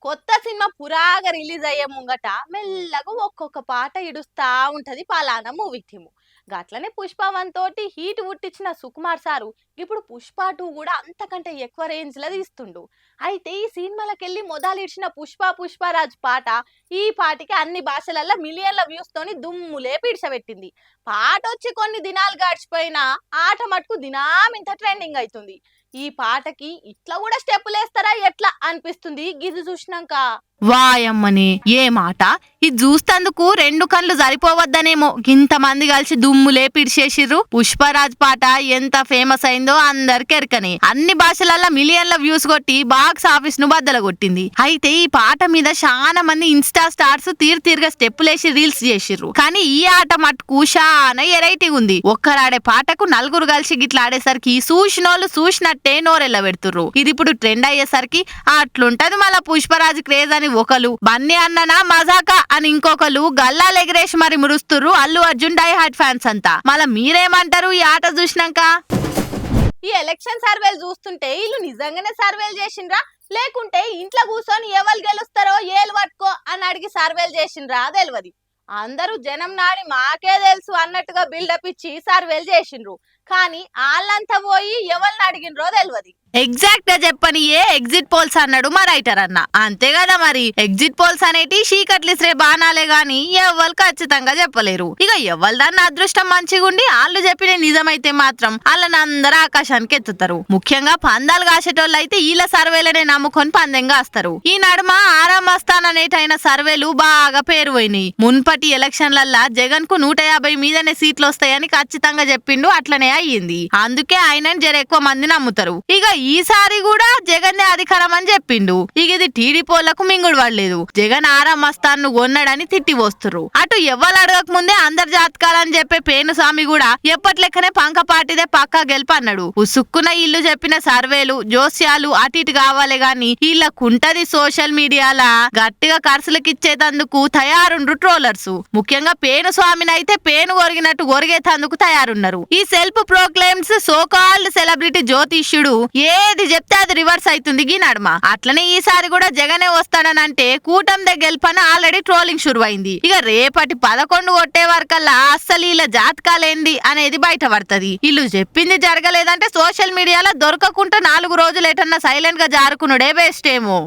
కొత్త cinema పురాగా release అయ్యే ముంగట మెల్లగా ఒక్కొక్క పాట ఇడుస్తా ఉంటది పలానా మూవీ థీమ్. గట్లనే పుష్ప 1 తోటి హీట్ పుట్టించిన సుకుమార్ సారు ఇప్పుడు పుష్ప 2 కూడా అంతకంటే ఎక్కువ రేంజ్ లో తీస్తుండు. అయితే ఈ సినిమాలకెళ్ళి మొదలిడిచిన పుష్పరాజ్ పాట ఈ పాటికి అన్ని భాషలలో మిలియన్ల వ్యూస్ తోని దుమ్ములే పిడిచబెట్టింది. పాట వచ్చి కొన్ని దినాలు గడిచిపోయినా ఆట మటుకు దినామింత ట్రెండింగ్ అవుతుంది. ఈ పాటకి ఇట్లా కూడా స్టెప్పులేస్తారా ఎట్లా అనిపిస్తుంది గిది చూసినాక. వాయమ్మని ఏ మాట, ఇది చూస్తందుకు రెండు కళ్ళు సరిపోవద్దనేమో ఇంతమంది కలిసి దుమ్ములే పిడిచేసిర్రు. పుష్పరాజ్ పాట ఎంత ఫేమస్ అయిందో అందరికి ఎరకనే. అన్ని భాషలల్లో మిలియన్ల వ్యూస్ కొట్టి బాక్స్ ఆఫీస్ ను బద్దల కొట్టింది. అయితే ఈ పాట మీద చాలా మంది ఇన్స్టా స్టార్స్ తీరుగా స్టెప్పులేసి రీల్స్ చేసిర్రు. కానీ ఈ ఆట మట్టుకు చాలా ఎరైటీ ఉంది. ఒక్కరాడే పాటకు నలుగురు కలిసి గిట్లా ఆడేసరికి చూసినోళ్ళు చూసినట్టే నోరెల్ల పెడుతుర్రు. ఇది ఇప్పుడు ట్రెండ్ అయ్యేసరికి అట్లుంటది. మళ్ళా పుష్పరాజ్ క్రేజ్ అని ఒకలు, బన్నీ అన్ననా మజాకా అని ఇంకొకరు గల్లాలు ఎగరేసి మరి మురుస్తుర్రు Allu Arjun die hard fans అంతా. మళ్ళా మీరేమంటారు ఈ ఆట చూసినాక? ఈ ఎలక్షన్ సర్వేలు చూస్తుంటే వీళ్ళు నిజంగానే సర్వేలు చేసిండ్రా లేకుంటే ఇంట్లో కూర్చొని ఎవరు గెలుస్తారో ఏలు పట్టుకో అని అడిగి సర్వేలు చేసిండ్రా తెలియదు. అందరూ జనం నాడి మాకే తెలుసు అన్నట్టుగా బిల్డప్ ఇచ్చి సర్వేలు చేసిండ్రు. కానీ వాళ్ళంతా పోయి ఎవరిని అడిగినరో తెలియదు. ఎగ్జాక్ట్ గా చెప్పని ఎగ్జిట్ పోల్స్ అన్నాడు మా రైటర్ అన్న. అంతే కదా మరి. ఎగ్జిట్ పోల్స్ అనేటి చీకట్లిసరే బాణాలే గాని ఎవ్వరు ఖచ్చితంగా చెప్పలేరు. ఇక ఎవరిదన్న అదృష్టం మంచిగుండి వాళ్ళు చెప్పిన నిజమైతే మాత్రం వాళ్ళని అందరూ ఆకాశానికి ఎత్తుతారు. ముఖ్యంగా పందాలు కాసేటోళ్ళు అయితే వీళ్ళ సర్వేలనే నమ్ముకొని పందెం కాస్తారు. ఈ నడుమ ఆరాం మస్తాన్ అనేటైన సర్వేలు బాగా పేరు పోయినాయి. మున్పటి ఎలక్షన్లల్లా జగన్ కు 150 మీదనే సీట్లు వస్తాయని ఖచ్చితంగా చెప్పిండు. అట్లనే అయ్యింది. అందుకే ఆయనని జర ఎక్కువ మంది నమ్ముతారు. ఇక ఈసారి కూడా జగన్ అధికారం అని చెప్పిండు. ఇక ఇది టీడీపోళ్లకు మింగుడు పడలేదు. జగన్ ఆరా మస్తాన్ ను కొన్నాడని తిట్టి వస్తురు. అటు ఎవ్వరు అడగక ముందే అందరు జాతకాలని చెప్పే పేనుస్వామి కూడా ఎప్పట్లెక్కనే పంకపాటిదే పక్కా గెలుపన్నాడు. ఉసుక్కున ఇల్లు చెప్పిన సర్వేలు జోస్యాలు అటు ఇటు కావాలి గాని వీళ్ళకుంటది సోషల్ మీడియాలా గట్టిగా ఖర్చులకిచ్చేటందుకు తయారుండ్రు ట్రోలర్స్. ముఖ్యంగా పేనుస్వామిని అయితే పేను కొరిగినట్టు కొరిగేటందుకు తయారున్నారు. ఈ సెల్ఫ్ ప్రోక్లెయిమ్స్ సోకాల్డ్ సెలబ్రిటీ జ్యోతిష్యుడు ఏది చెప్తే అది రివర్స్ అవుతుంది ఈ నడుమ. అట్లనే ఈసారి కూడా జగనే వస్తాడనంటే కూటమి దగ్గర గెలుపని ఆల్రెడీ ట్రోలింగ్ షురువైంది. ఇక రేపటి 11 కొట్టే వరకల్లా అస్సలు వీళ్ళ జాతకాలేంది అనేది బయటపడుతుంది. వీళ్ళు చెప్పింది జరగలేదంటే సోషల్ మీడియాలో దొరకకుండా 4 రోజులు ఎటన్నా సైలెంట్ గా జారుకునుడే బెస్ట్ ఏమో.